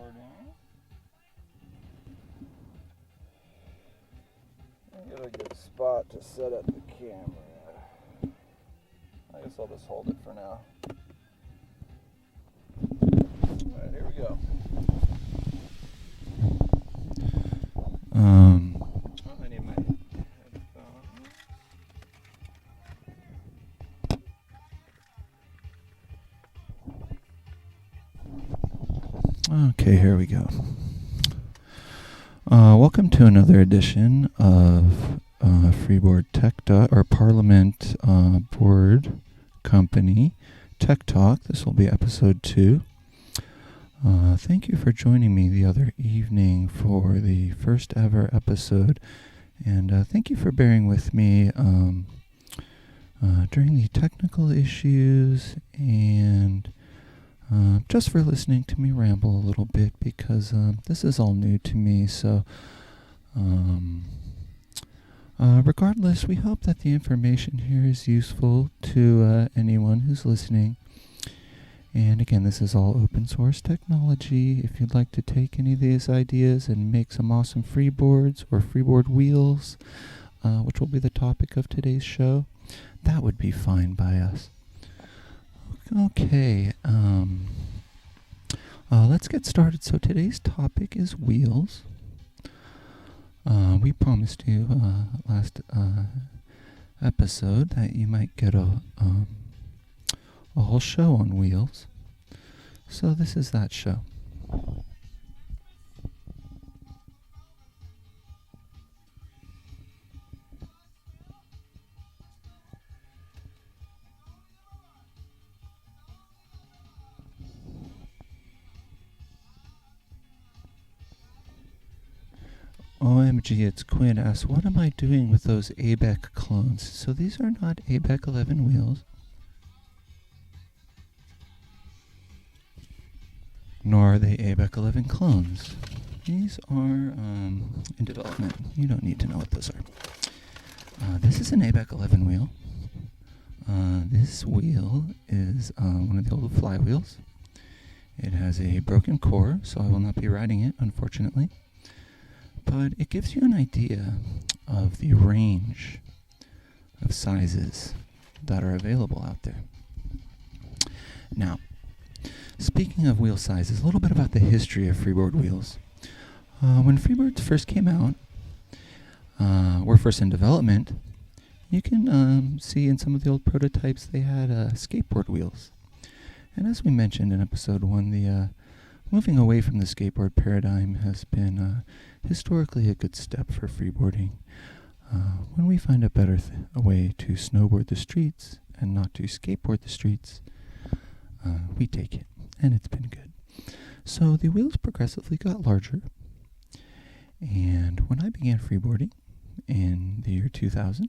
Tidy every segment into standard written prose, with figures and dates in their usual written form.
snowboarding. Get a good spot to set up the camera. I guess I'll just hold it for now. Alright, here we go. I need my headphones. Okay, here we go. Welcome to another edition of Freeboard or Parliament Board Company Tech Talk. This will be episode 2. Thank you for joining me the other evening for the first ever episode, and thank you for bearing with me during the technical issues and just for listening to me ramble a little bit, because this is all new to me. So regardless, we hope that the information here is useful to anyone who's listening. And again, this is all open source technology. If you'd like to take any of these ideas and make some awesome freeboards or freeboard wheels, which will be the topic of today's show, that would be fine by us. Okay, let's get started. So today's topic is wheels. We promised you last episode that you might get a whole show on wheels. So this is that show. OMG, it's Quinn asks, what am I doing with those ABEC clones? So these are not ABEC 11 wheels, nor are they ABEC 11 clones. These are in development. You don't need to know what those are. This is an ABEC 11 wheel. This wheel is one of the old flywheels. It has a broken core, so I will not be riding it, unfortunately. But it gives you an idea of the range of sizes that are available out there. Now, speaking of wheel sizes, a little bit about the history of freeboard wheels. When freeboards first came out, were first in development, you can see in some of the old prototypes they had skateboard wheels. And as we mentioned in episode 1, the moving away from the skateboard paradigm has been historically a good step for freeboarding. When we find a better a way to snowboard the streets and not to skateboard the streets, we take it, and it's been good. So the wheels progressively got larger, and when I began freeboarding in the year 2000,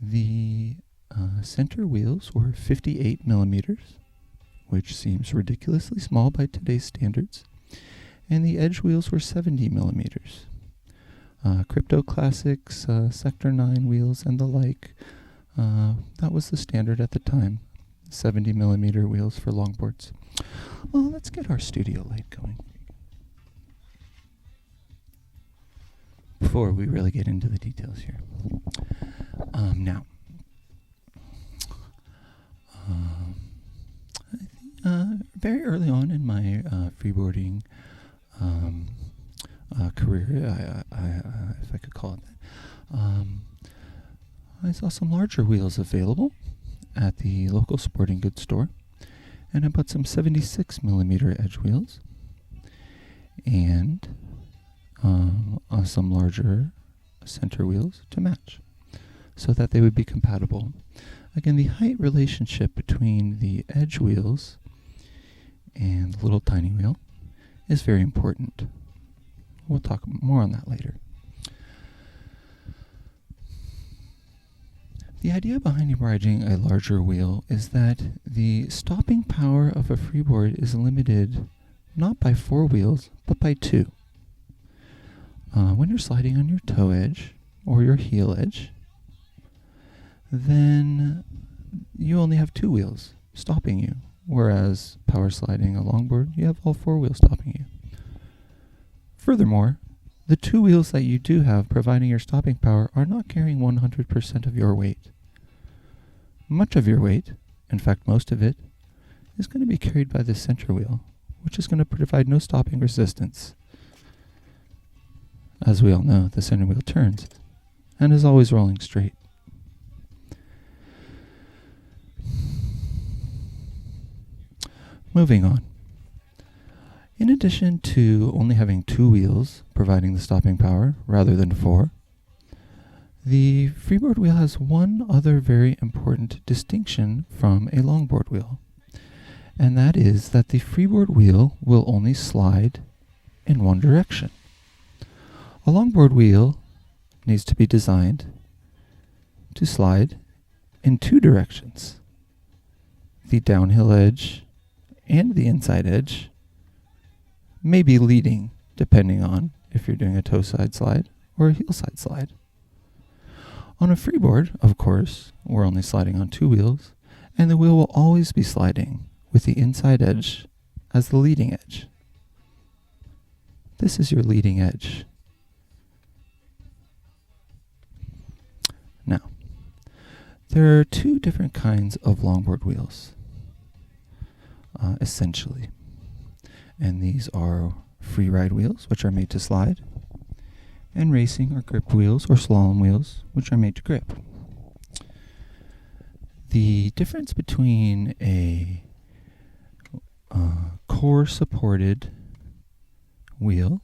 the center wheels were 58 millimeters, which seems ridiculously small by today's standards, and the edge wheels were 70 millimeters. Crypto Classics, Sector 9 wheels, and the like, that was the standard at the time, 70 millimeter wheels for longboards. Well, let's get our studio light going before we really get into the details here. Now, very early on in my freeboarding career, if I could call it that, I saw some larger wheels available at the local sporting goods store, and I bought some 76 millimeter edge wheels and some larger center wheels to match, so that they would be compatible. Again, the height relationship between the edge wheels and the little tiny wheel is very important. We'll talk more on that later. The idea behind riding a larger wheel is that the stopping power of a freeboard is limited not by 4 wheels, but by 2. When you're sliding on your toe edge or your heel edge, then you only have 2 wheels stopping you whereas power sliding a longboard, you have all four wheels stopping you. Furthermore, the two wheels that you do have providing your stopping power are not carrying 100% of your weight. Much of your weight, in fact most of it, is going to be carried by the center wheel, which is going to provide no stopping resistance. As we all know, the center wheel turns and is always rolling straight. Moving on. In addition to only having two wheels providing the stopping power rather than four, the freeboard wheel has one other very important distinction from a longboard wheel, and that is that the freeboard wheel will only slide in one direction. A longboard wheel needs to be designed to slide in two directions, the downhill edge and the inside edge, maybe leading depending on if you're doing a toe side slide or a heel side slide. On a freeboard, of course, we're only sliding on two wheels, and the wheel will always be sliding with the inside edge as the leading edge. This is your leading edge. Now, there are two different kinds of longboard wheels, essentially. And these are free ride wheels, which are made to slide, and racing or grip wheels or slalom wheels, which are made to grip. The difference between a core-supported wheel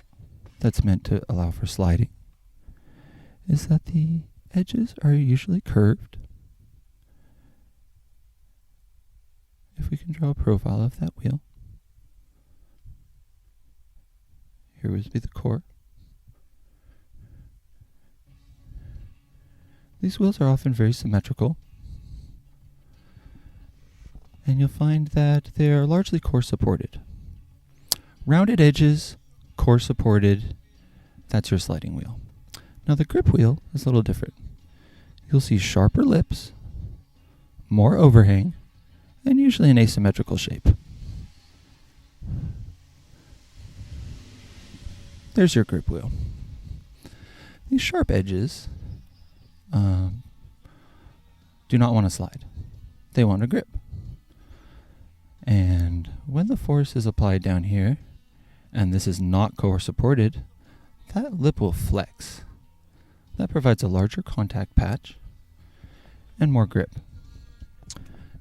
that's meant to allow for sliding is that the edges are usually curved. If we can draw a profile of that wheel, here would be the core. These wheels are often very symmetrical, and you'll find that they are largely core supported. Rounded edges, core supported, that's your sliding wheel. Now the grip wheel is a little different. You'll see sharper lips, more overhang, and usually an asymmetrical shape. There's your grip wheel. These sharp edges do not want to slide. They want to grip. And when the force is applied down here, and this is not core supported, that lip will flex. That provides a larger contact patch and more grip.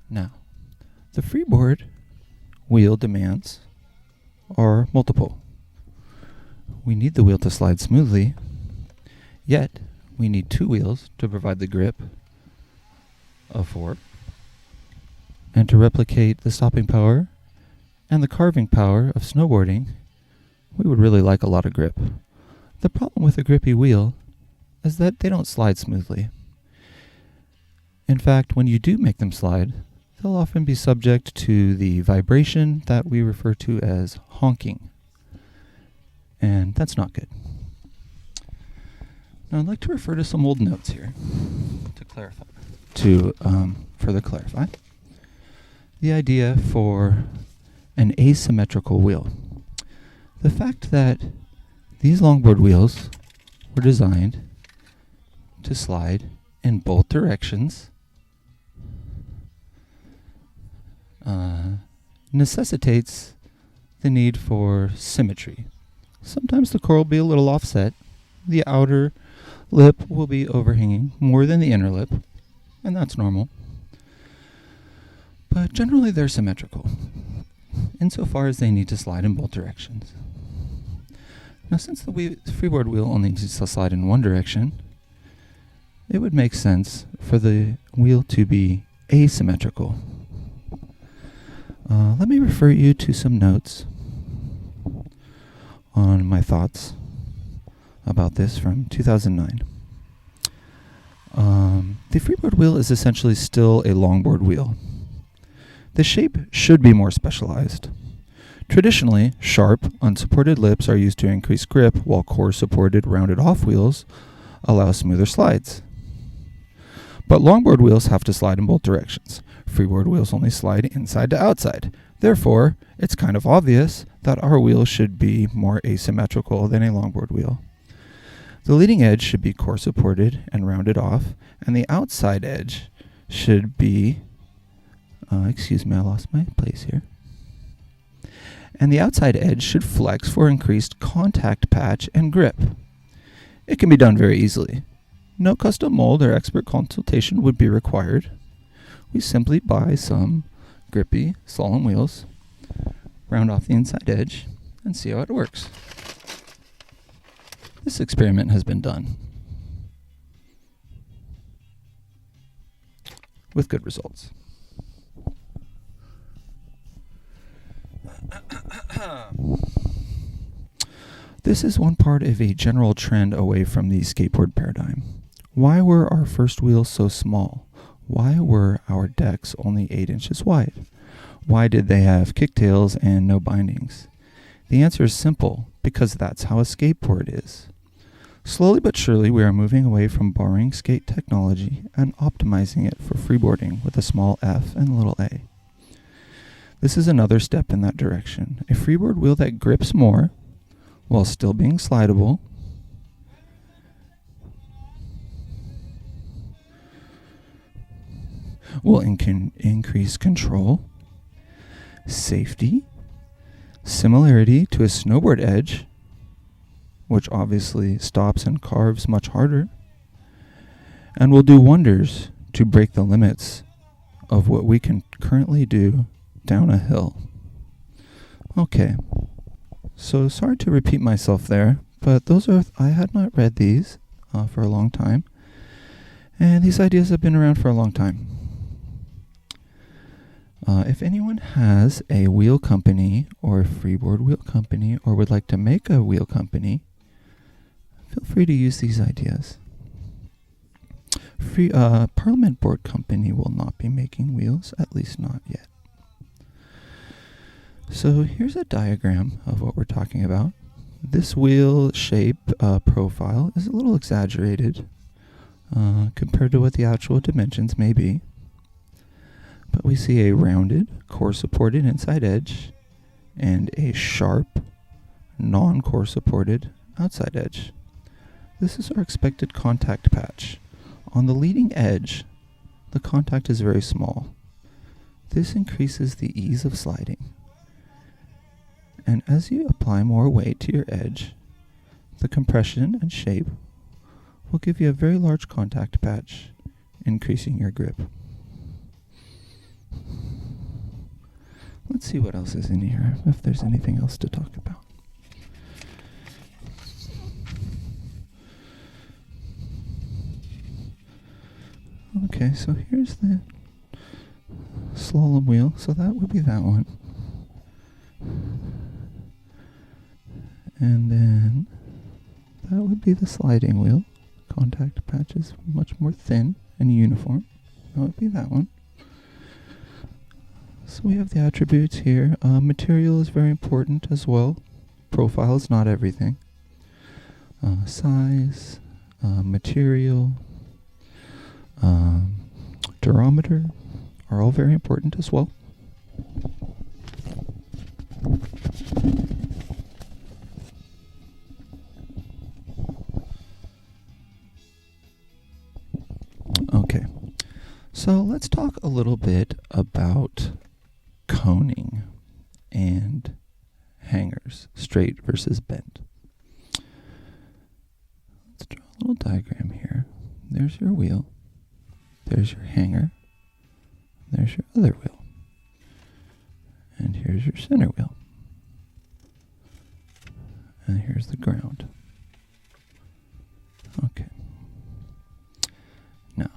Now, the freeboard wheel demands are multiple. We need the wheel to slide smoothly, yet we need two wheels to provide the grip of four, and to replicate the stopping power and the carving power of snowboarding, we would really like a lot of grip. The problem with a grippy wheel is that they don't slide smoothly. In fact, when you do make them slide, they'll often be subject to the vibration that we refer to as honking. And that's not good. Now I'd like to refer to some old notes here to clarify, to further clarify the idea for an asymmetrical wheel. The fact that these longboard wheels were designed to slide in both directions necessitates the need for symmetry. Sometimes the core will be a little offset. The outer lip will be overhanging more than the inner lip, and that's normal. But generally they're symmetrical, insofar as they need to slide in both directions. Now since the freeboard wheel only needs to slide in one direction, it would make sense for the wheel to be asymmetrical. Let me refer you to some notes on my thoughts about this from 2009. The freeboard wheel is essentially still a longboard wheel. The shape should be more specialized. Traditionally, sharp, unsupported lips are used to increase grip, while core-supported, rounded-off wheels allow smoother slides. But longboard wheels have to slide in both directions. Freeboard wheels only slide inside to outside. Therefore, it's kind of obvious that our wheel should be more asymmetrical than a longboard wheel. The leading edge should be core supported and rounded off, and the outside edge should be, excuse me, I lost my place here. And the outside edge should flex for increased contact patch and grip. It can be done very easily. No custom mold or expert consultation would be required. We simply buy some grippy slalom wheels, round off the inside edge, and see how it works. This experiment has been done with good results. This is one part of a general trend away from the skateboard paradigm. Why were our first wheels so small? Why were our decks only 8 inches wide? Why did they have kicktails and no bindings? The answer is simple, because that's how a skateboard is. Slowly but surely, we are moving away from borrowing skate technology and optimizing it for freeboarding with a small f and a little a. This is another step in that direction. A freeboard wheel that grips more while still being slidable, will increase control, safety, similarity to a snowboard edge, which obviously stops and carves much harder, and will do wonders to break the limits of what we can currently do down a hill. Okay, so sorry to repeat myself there, but I had not read these for a long time, and these ideas have been around for a long time. If anyone has a wheel company or a freeboard wheel company or would like to make a wheel company, feel free to use these ideas. Parliament Board Company will not be making wheels, at least not yet. So here's a diagram of what we're talking about. This wheel shape profile is a little exaggerated compared to what the actual dimensions may be. But we see a rounded, core-supported inside edge and a sharp, non-core supported outside edge. This is our expected contact patch. On the leading edge, the contact is very small. This increases the ease of sliding. And as you apply more weight to your edge, the compression and shape will give you a very large contact patch, increasing your grip. Let's see what else is in here, if there's anything else to talk about. Okay, so here's the slalom wheel, so that would be that one. And then that would be the sliding wheel. Contact patch is much more thin and uniform. That would be that one. So we have the attributes here. Material is very important as well. Profile is not everything. Size, material, durometer are all very important as well. Okay, so let's talk a little bit about coning and hangers, straight versus bent. Let's draw a little diagram here. There's your wheel. There's your hanger. There's your other wheel. And here's your center wheel. And here's the ground. Okay. Now,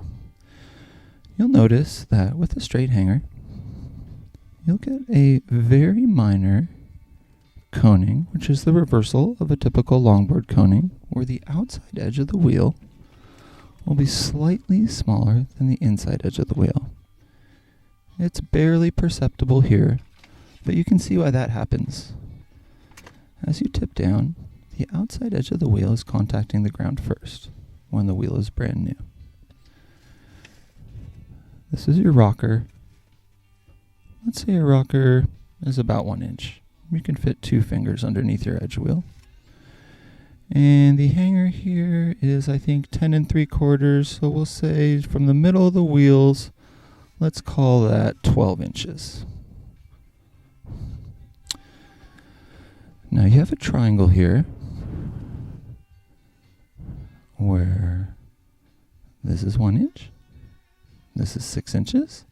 you'll notice that with a straight hanger, you'll get a very minor coning, which is the reversal of a typical longboard coning, where the outside edge of the wheel will be slightly smaller than the inside edge of the wheel. It's barely perceptible here, but you can see why that happens. As you tip down, the outside edge of the wheel is contacting the ground first, when the wheel is brand new. This is your rocker. Let's say your rocker is about 1 inch. You can fit 2 fingers underneath your edge wheel. And the hanger here is, I think, 10 3/4. So we'll say from the middle of the wheels, let's call that 12 inches. Now you have a triangle here where this is 1 inch, this is 6 inches,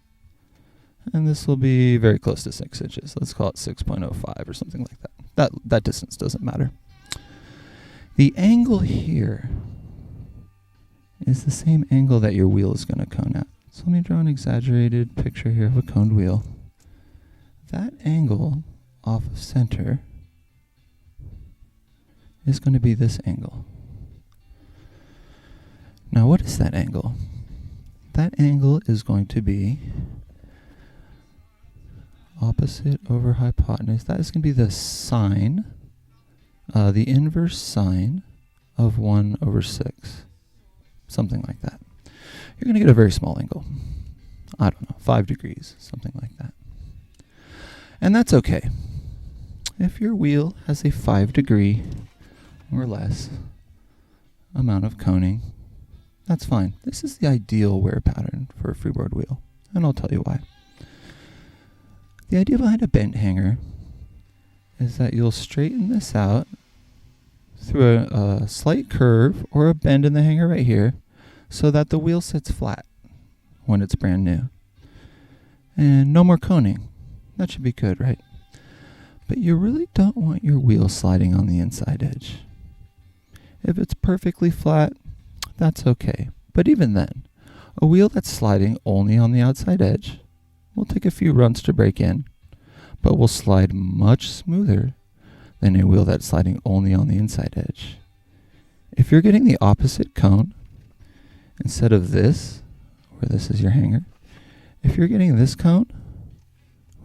and this will be very close to 6 inches. Let's call it 6.05 or something like that. That distance doesn't matter. The angle here is the same angle that your wheel is going to cone at. So let me draw an exaggerated picture here of a coned wheel. That angle off of center is going to be this angle. Now what is that angle? That angle is going to be opposite over hypotenuse. That is going to be the sine, the inverse sine of 1/6. Something like that. You're going to get a very small angle. I don't know, 5 degrees, something like that. And that's okay. If your wheel has a 5 degree or less amount of coning, that's fine. This is the ideal wear pattern for a freeboard wheel, and I'll tell you why. The idea behind a bent hanger is that you'll straighten this out through a slight curve or a bend in the hanger right here so that the wheel sits flat when it's brand new. And no more coning. That should be good, right? But you really don't want your wheel sliding on the inside edge. If it's perfectly flat, that's okay. But even then, a wheel that's sliding only on the outside edge will take a few runs to break in, but will slide much smoother than a wheel that's sliding only on the inside edge. If you're getting the opposite cone, instead of this, where this is your hanger, if you're getting this cone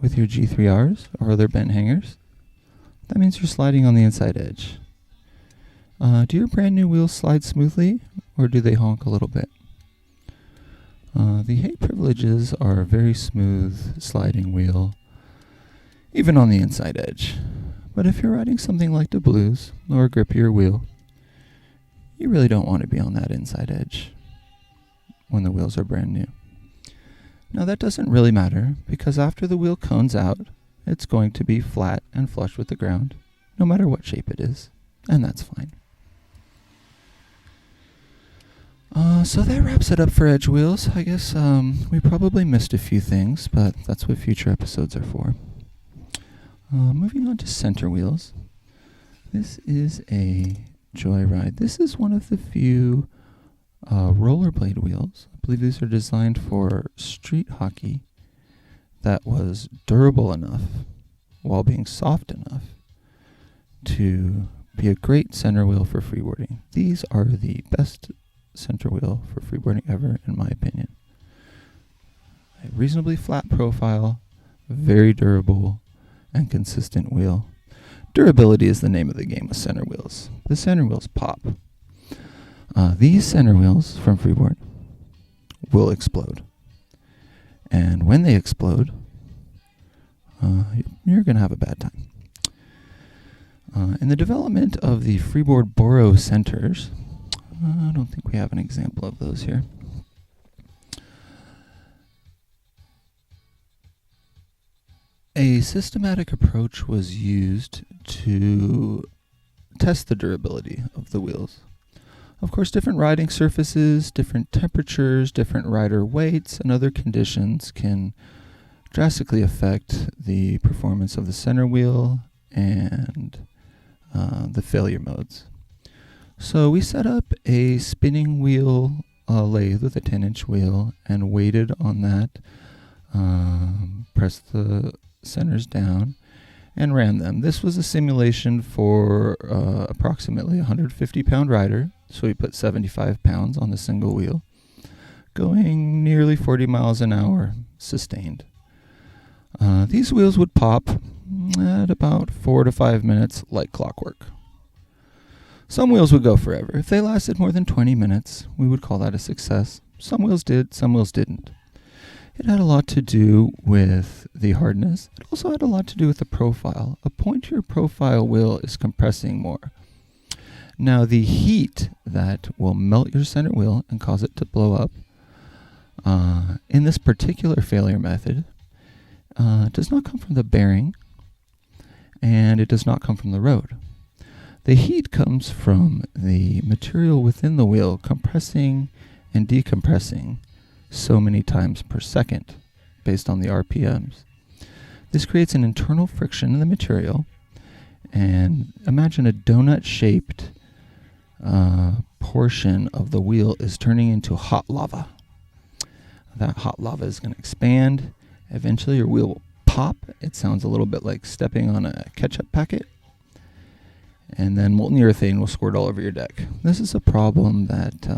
with your G3Rs or other bent hangers, that means you're sliding on the inside edge. Do your brand new wheels slide smoothly, or do they honk a little bit? The Haight Privileges are a very smooth sliding wheel, even on the inside edge. But if you're riding something like DaBlues or a grippier wheel, you really don't want to be on that inside edge when the wheels are brand new. Now that doesn't really matter, because after the wheel cones out, it's going to be flat and flush with the ground, no matter what shape it is, and that's fine. So that wraps it up for edge wheels. I guess we probably missed a few things, but that's what future episodes are for. Moving on to center wheels. This is a Joyride. This is one of the few rollerblade wheels. I believe these are designed for street hockey that was durable enough while being soft enough to be a great center wheel for freeboarding. These are the best center wheel for freeboarding ever, in my opinion. A reasonably flat profile, very durable, and consistent wheel. Durability is the name of the game with center wheels. The center wheels pop. These center wheels from Freeboard will explode. And when they explode, you're going to have a bad time. In the development of the Freeboard Boro centers, I don't think we have an example of those here. A systematic approach was used to test the durability of the wheels. Of course, different riding surfaces, different temperatures, different rider weights, and other conditions can drastically affect the performance of the center wheel and the failure modes. So we set up a spinning wheel lathe with a 10-inch wheel and weighted on that, pressed the centers down, and ran them. This was a simulation for approximately a 150-pound rider, so we put 75 pounds on the single wheel, going nearly 40 miles an hour, sustained. These wheels would pop at about 4 to 5 minutes like clockwork. Some wheels would go forever. If they lasted more than 20 minutes, we would call that a success. Some wheels did, some wheels didn't. It had a lot to do with the hardness. It also had a lot to do with the profile. A pointier profile wheel is compressing more. Now, the heat that will melt your center wheel and cause it to blow up in this particular failure method does not come from the bearing, and it does not come from the road. The heat comes from the material within the wheel compressing and decompressing so many times per second based on the RPMs. This creates an internal friction in the material, and imagine a donut-shaped portion of the wheel is turning into hot lava. That hot lava is going to expand. Eventually your wheel will pop. It sounds a little bit like stepping on a ketchup packet. And then molten urethane will squirt all over your deck. This is a problem that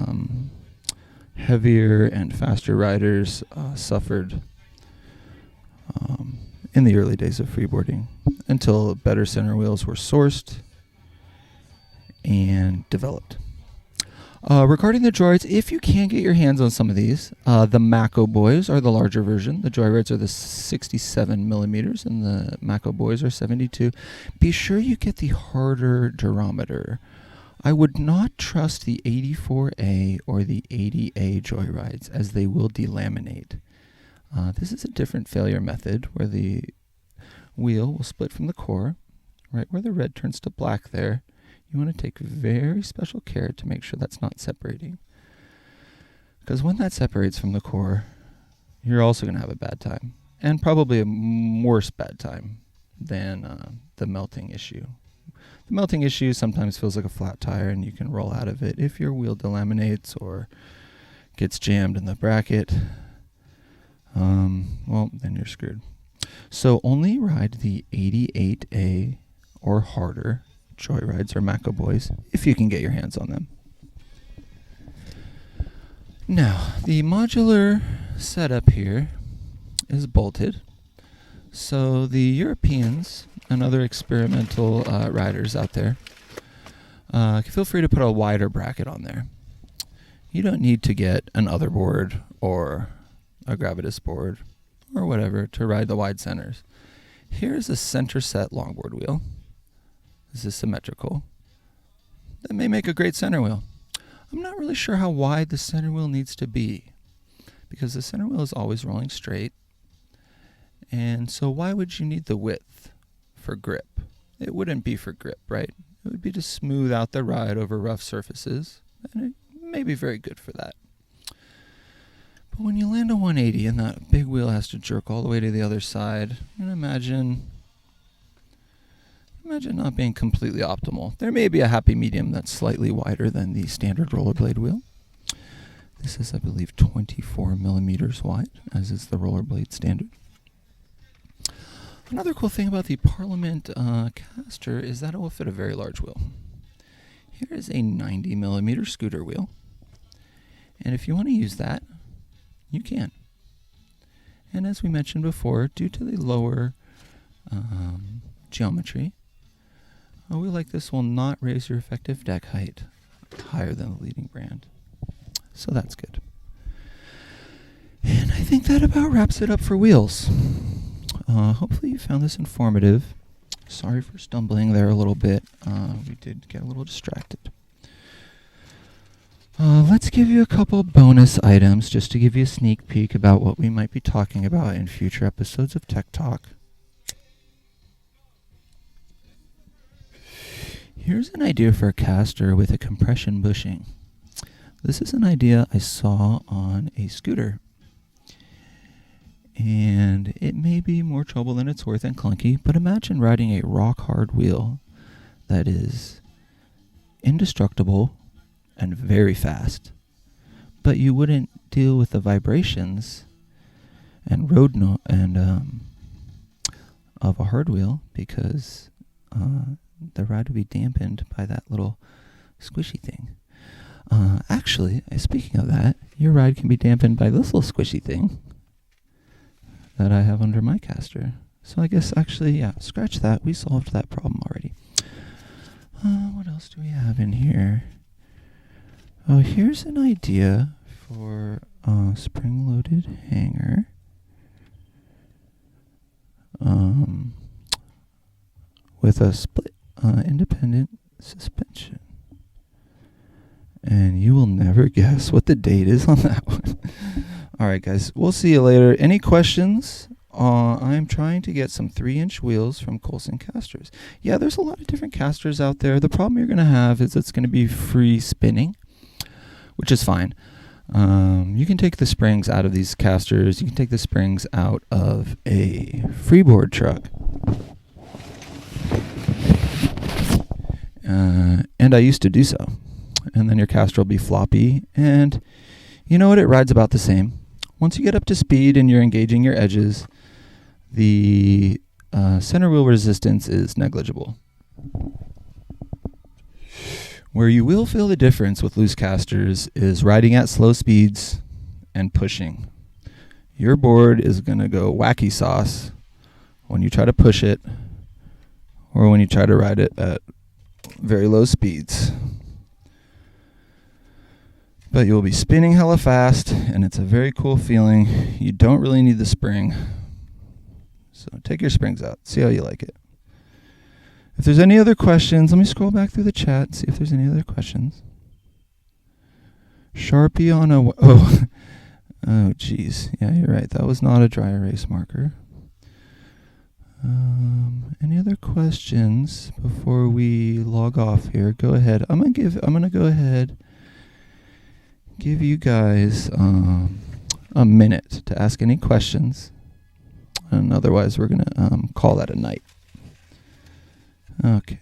heavier and faster riders suffered in the early days of freeboarding until better center wheels were sourced and developed. Regarding the joyrides, if you can get your hands on some of these, the Mako Boys are the larger version. The joyrides are the 67 millimeters, and the Mako Boys are 72. Be sure you get the harder durometer. I would not trust the 84A or the 80A joyrides, as they will delaminate. This is a different failure method where the wheel will split from the core, right where the red turns to black there. You want to take very special care to make sure that's not separating. Because when that separates from the core, you're also going to have a bad time. And probably a worse bad time than the melting issue. The melting issue sometimes feels like a flat tire, and you can roll out of it. If your wheel delaminates or gets jammed in the bracket, well, then you're screwed. So only ride the 88A or harder joyrides or Mako Boys if you can get your hands on them. Now, the modular setup here is bolted. So the Europeans and other experimental riders out there, feel free to put a wider bracket on there. You don't need to get an other board or a Gravitas board or whatever to ride the wide centers. Here's a center set longboard wheel. This is symmetrical. That may make a great center wheel. I'm not really sure how wide the center wheel needs to be, because the center wheel is always rolling straight. And so why would you need the width for grip? It wouldn't be for grip, right? It would be to smooth out the ride over rough surfaces, and it may be very good for that. But when you land a 180 and that big wheel has to jerk all the way to the other side, and imagine not being completely optimal. There may be a happy medium that's slightly wider than the standard rollerblade wheel. This is, I believe, 24 millimeters wide, as is the rollerblade standard. Another cool thing about the Parliament caster is that it will fit a very large wheel. Here is a 90 millimeter scooter wheel. And if you want to use that, you can. And as we mentioned before, due to the lower geometry, a wheel like this will not raise your effective deck height higher than the leading brand. So that's good. And I think that about wraps it up for wheels. Hopefully you found this informative. Sorry for stumbling there a little bit. We did get a little distracted. Let's give you a couple bonus items just to give you a sneak peek about what we might be talking about in future episodes of Tech Talk. Here's an idea for a caster with a compression bushing. This is an idea I saw on a scooter. And it may be more trouble than it's worth and clunky, but imagine riding a rock-hard wheel that is indestructible and very fast, but you wouldn't deal with the vibrations and of a hard wheel because the ride would be dampened by that little squishy thing. Actually, speaking of that, your ride can be dampened by this little squishy thing that I have under my caster. So I guess actually, yeah, scratch that. We solved that problem already. What else do we have in here? Oh, here's an idea for a spring-loaded hanger with a split independent suspension. And you will never guess what the date is on that one. All right, guys, we'll see you later. Any questions? I'm trying to get some 3-inch wheels from Colson Casters. Yeah, there's a lot of different casters out there. The problem you're going to have is it's going to be free spinning, which is fine. You can take the springs out of these casters. You can take the springs out of a freeboard truck. And I used to do so. And then your caster will be floppy. And you know what? It rides about the same. Once you get up to speed and you're engaging your edges, the center wheel resistance is negligible. Where you will feel the difference with loose casters is riding at slow speeds and pushing. Your board is going to go wacky sauce when you try to push it or when you try to ride it at very low speeds. But you'll be spinning hella fast, and it's a very cool feeling. You don't really need the spring. So take your springs out. See how you like it. If there's any other questions, let me scroll back through the chat, see if there's any other questions. Sharpie on a... Oh, geez. Yeah, you're right. That was not a dry erase marker. Any other questions before we log off here? Go ahead. I'm gonna go ahead, give you guys a minute to ask any questions, and otherwise we're gonna call that a night. Okay.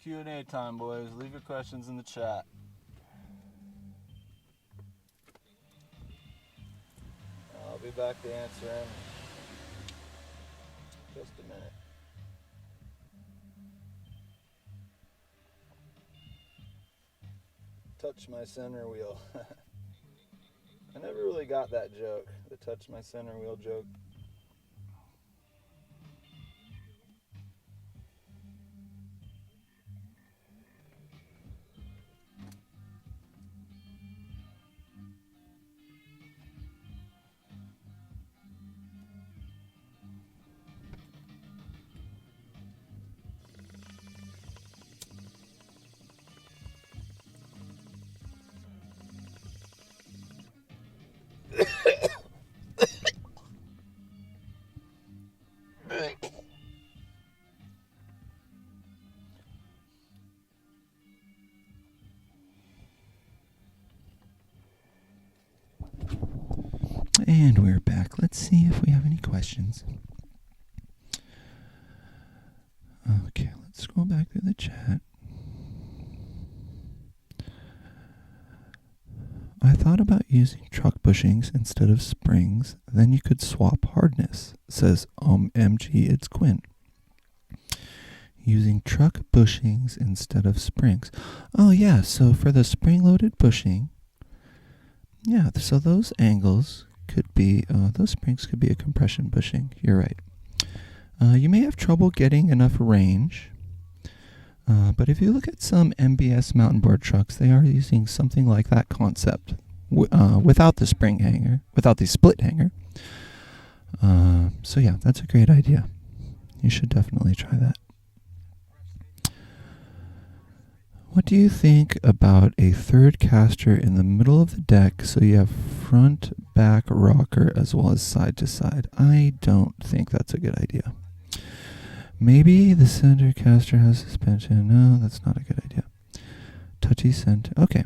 Q&A time, boys. Leave your questions in the chat. I'll be back to answer them. Just a minute. Touch my center wheel. I never really got that joke, the touch my center wheel joke. And we're back. Let's see if we have any questions. Okay, let's scroll back through the chat. I thought about using truck bushings instead of springs. Then you could swap hardness, says MG, it's Quinn. using truck bushings instead of springs. Oh yeah, so for the spring-loaded bushing, yeah, so those angles could be, those springs could be a compression bushing. You're right. You may have trouble getting enough range, but if you look at some MBS mountain board trucks, they are using something like that concept without the spring hanger, without the split hanger. So yeah, that's a great idea. You should definitely try that. What do you think about a third caster in the middle of the deck so you have front, back rocker as well as side to side? I don't think that's a good idea. Maybe the center caster has suspension. No, that's not a good idea. Touchy center. Okay.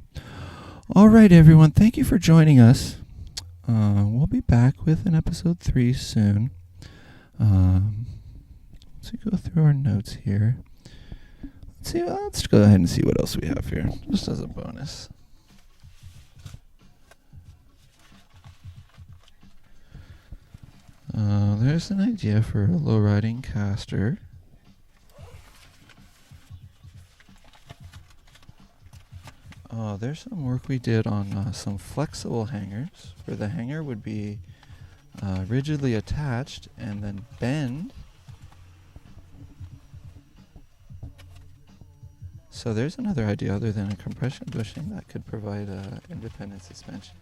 All right, everyone. Thank you for joining us. We'll be back with an episode 3 soon. Let's go through our notes here. Let's go ahead and see what else we have here, just as a bonus. There's an idea for a low-riding caster. There's some work we did on some flexible hangers, where the hanger would be rigidly attached and then bend. So there's another idea other than a compression bushing that could provide independent suspension.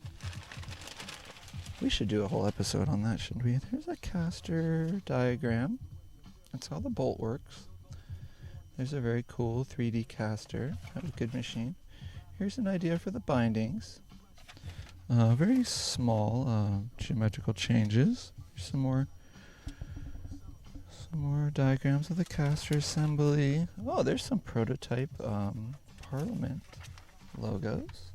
We should do a whole episode on that, shouldn't we? There's a caster diagram. That's how the bolt works. There's a very cool 3D caster. Have a good machine. Here's an idea for the bindings. Very small geometrical changes. Here's some more diagrams of the caster assembly. Oh, there's some prototype Parliament logos.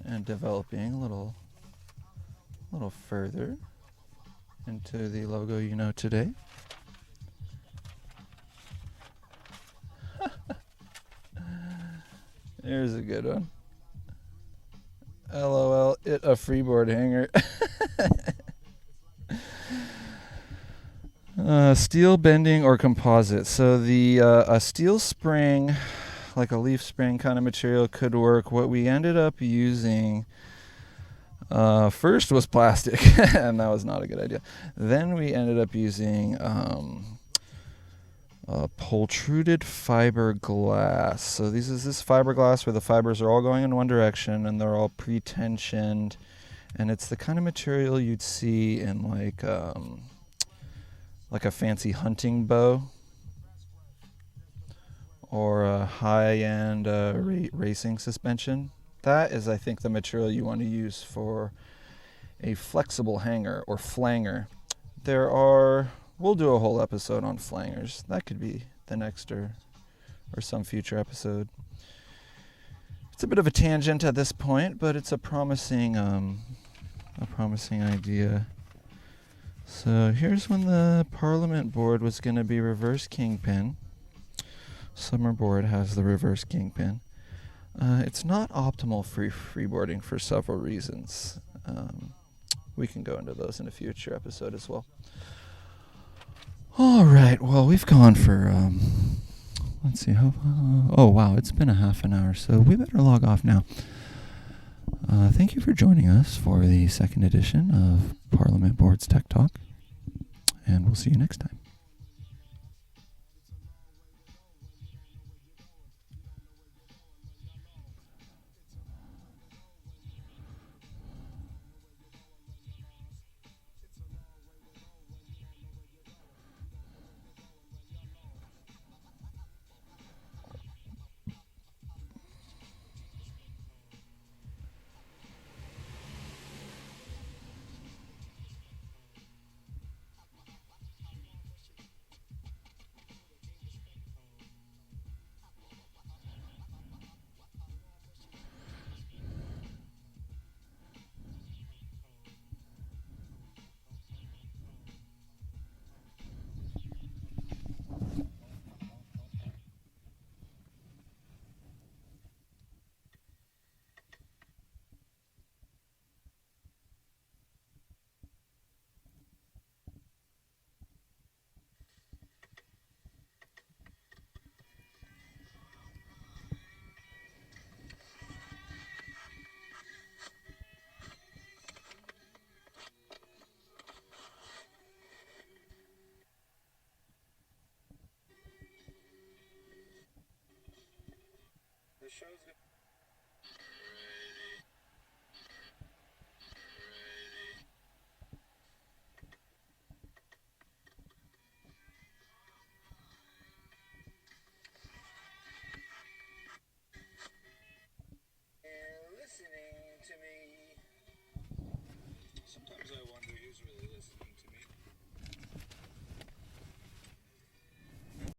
And developing a little further into the logo you know today. Here's a good one. LOL, a freeboard hanger. Steel bending or composite. So the a steel spring, like a leaf spring kind of material, could work. What we ended up using first was plastic, and that was not a good idea. Then we ended up using pultruded fiberglass. So this is this fiberglass where the fibers are all going in one direction and they're all pre-tensioned, and it's the kind of material you'd see in like a fancy hunting bow or a high-end racing suspension. That is, I think, the material you want to use for a flexible hanger or flanger. We'll do a whole episode on flangers. That could be the next or some future episode. It's a bit of a tangent at this point, but it's a promising idea. So here's when the Parliament board was going to be reverse kingpin. Summer board has the reverse kingpin. It's not optimal for freeboarding for several reasons. We can go into those in a future episode as well. All right, well, we've gone for, let's see, oh, wow, it's been a half an hour, so we better log off now. Thank you for joining us for the second edition of Parliament Boards Tech Talk, and we'll see you next time.